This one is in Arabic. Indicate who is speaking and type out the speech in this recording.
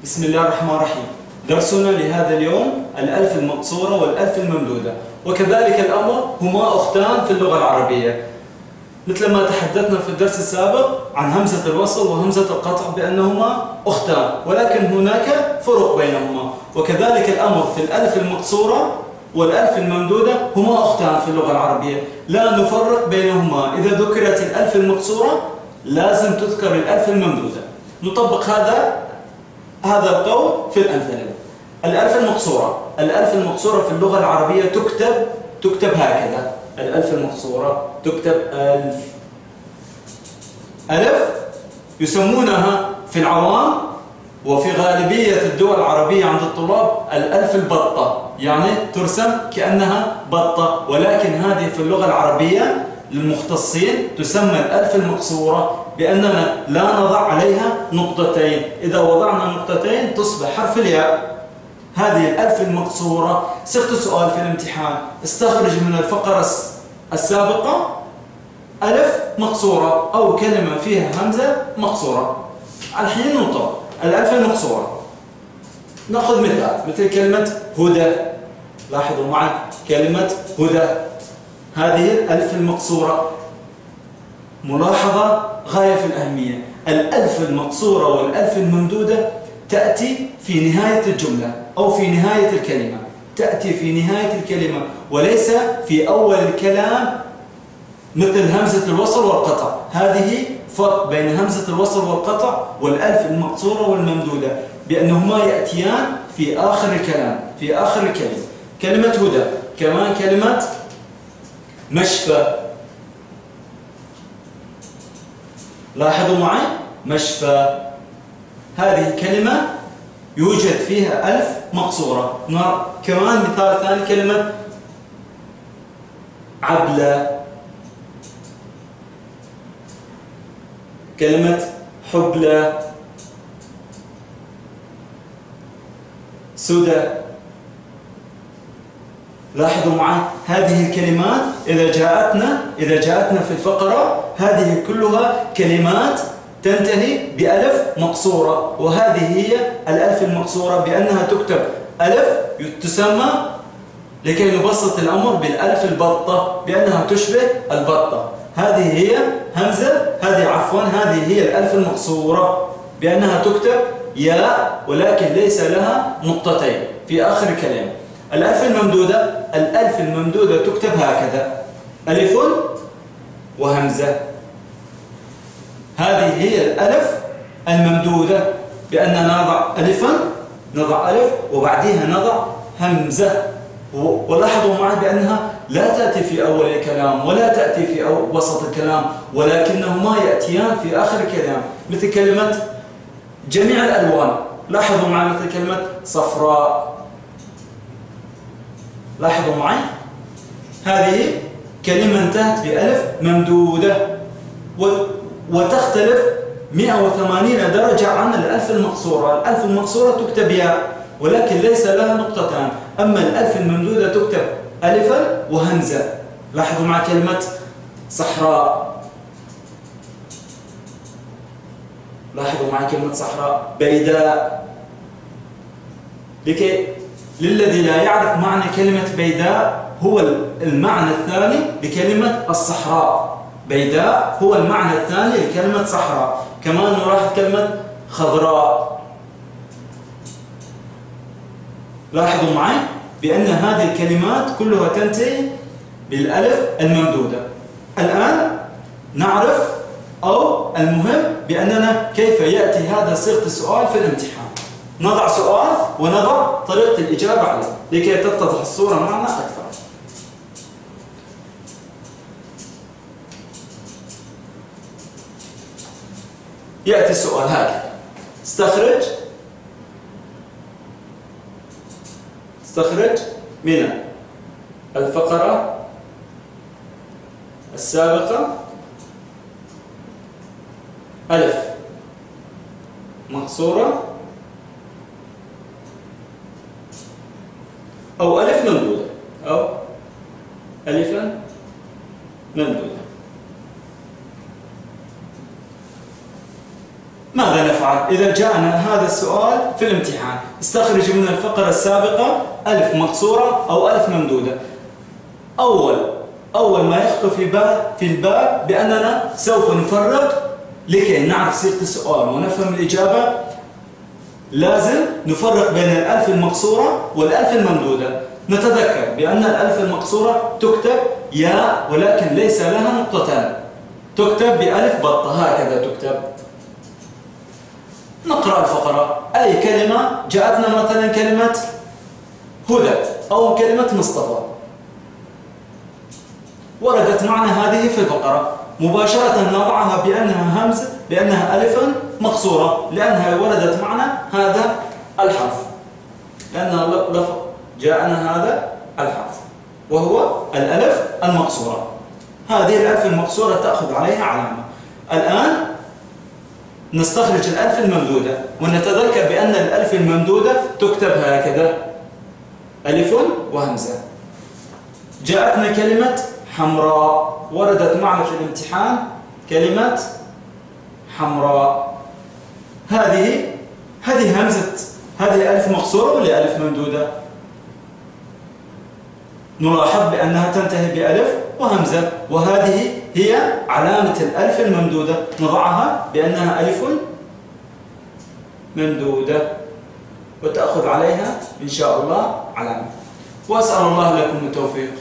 Speaker 1: بسم الله الرحمن الرحيم. درسنا لهذا اليوم الألف المقصورة والألف الممدودة، وكذلك الأمر هما أختان في اللغة العربية، مثل ما تحدثنا في الدرس السابق عن همزة الوصل وهمزة القطع بأنهما أختان، ولكن هناك فرق بينهما. وكذلك الأمر في الألف المقصورة والألف الممدودة هما أختان في اللغة العربية، لا نفرق بينهما. إذا ذكرت الألف المقصورة لازم تذكر الألف الممدودة. نطبق هذا القول في الأمثلة. الألف المقصورة في اللغة العربية تكتب هكذا. الألف المقصورة تكتب ألف يسمونها في العوام وفي غالبية الدول العربية عند الطلاب الألف البطة، يعني ترسم كأنها بطة، ولكن هذه في اللغة العربية للمختصين تسمى الألف المقصورة بأننا لا نضع عليها نقطتين. إذا وضعنا نقطتين تصبح حرف الياء. هذه الألف المقصورة. صيغة سؤال في الامتحان: استخرج من الفقرة السابقة ألف مقصورة أو كلمة فيها همزة مقصورة. الحين نطبق الألف المقصورة. نأخذ مثل كلمة هدى. لاحظوا معي كلمة هدى، هذه الألف المقصورة. ملاحظة غاية في الأهمية: الألف المقصورة والألف الممدودة تأتي في نهاية الجملة أو في نهاية الكلمة، تأتي في نهاية الكلمة وليس في أول الكلام، مثل همزة الوصل والقطع. هذه فرق بين همزة الوصل والقطع والألف المقصورة والممدودة، بأنهما يأتيان في آخر الكلام، في آخر الكلمة. كلمة هدى، كمان كلمة مشفى. لاحظوا معي مشفى، هذه كلمة يوجد فيها ألف مقصورة. كمان مثال ثاني كلمة عبلة، كلمة حبلة، سدى. لاحظوا معي هذه الكلمات إذا جاءتنا في الفقرة، هذه كلها كلمات تنتهي بألف مقصورة، وهذه هي الألف المقصورة بأنها تكتب ألف تسمى، لكي نبسط الأمر، بالألف البطة بأنها تشبه البطة. هذه هي هذه هي الألف المقصورة بأنها تكتب ياء ولكن ليس لها نقطتين في آخر الكلمة. الألف الممدودة تكتب هكذا: ألف وهمزة. هذه هي الألف الممدودة بأننا نضع ألف وبعدها نضع همزة. ولاحظوا معي بأنها لا تأتي في أول الكلام ولا تأتي في وسط الكلام، ولكنهما يأتيان في آخر الكلام، مثل كلمة جميع الألوان. لاحظوا معي مثل كلمة صفراء. لاحظوا معي هذه كلمة انتهت بألف ممدودة، وتختلف 180 درجة عن الألف المقصورة. الألف المقصورة تكتب ياء ولكن ليس لها نقطتان، أما الألف الممدودة تكتب ألفا وهمزة. لاحظوا مع كلمة صحراء. لاحظوا مع كلمة صحراء. بيداء. للذي لا يعرف معنى كلمة بيداء، هو المعنى الثاني لكلمة الصحراء. بيداء هو المعنى الثاني لكلمة صحراء. كمان نلاحظ كلمة خضراء. لاحظوا معي بأن هذه الكلمات كلها تنتهي بالألف الممدودة. الآن نعرف، أو المهم بأننا كيف يأتي هذا صيغة السؤال في الامتحان. نضع سؤال ونضع طريقة الإجابة عليه لكي تتضح الصورة معنا أكثر. يأتي السؤال هكذا: استخرج من الفقرة السابقة ألف مقصورة أو ألف ممدودة أو ألفا ممدودة. ماذا نفعل إذا جاءنا هذا السؤال في الامتحان، استخرج من الفقرة السابقة ألف مقصورة أو ألف ممدودة. أول ما يخطر في البال بأننا سوف نفرق لكي نعرف صيغة السؤال ونفهم الإجابة. لازم نفرق بين الألف المقصورة والألف الممدودة. نتذكر بأن الألف المقصورة تكتب ياء ولكن ليس لها نقطتان، تكتب بألف بطة هكذا تكتب. نقرأ الفقرة. أي كلمة جاءتنا، مثلا كلمة هدى أو كلمة مصطفى، وردت معنا هذه في الفقرة، مباشرة نضعها بأنها همزة، بأنها ألف مقصورة، لأنها وردت معنا هذا الحرف، لأنها جاءنا هذا الحرف وهو الألف المقصورة. هذه الألف المقصورة تأخذ عليها علامة. الآن نستخرج الألف الممدودة، ونتذكر بأن الألف الممدودة تكتب هكذا ألف وهمزة. جاءتنا كلمة حمراء، وردت معنا في الامتحان كلمة حمراء. هذه همزة، هذه ألف مقصورة ولا ألف ممدودة؟ نلاحظ بأنها تنتهي بألف وهمزة، وهذه هي علامة الألف الممدودة، نضعها بأنها ألف ممدودة وتأخذ عليها إن شاء الله علامة. وأسأل الله لكم التوفيق.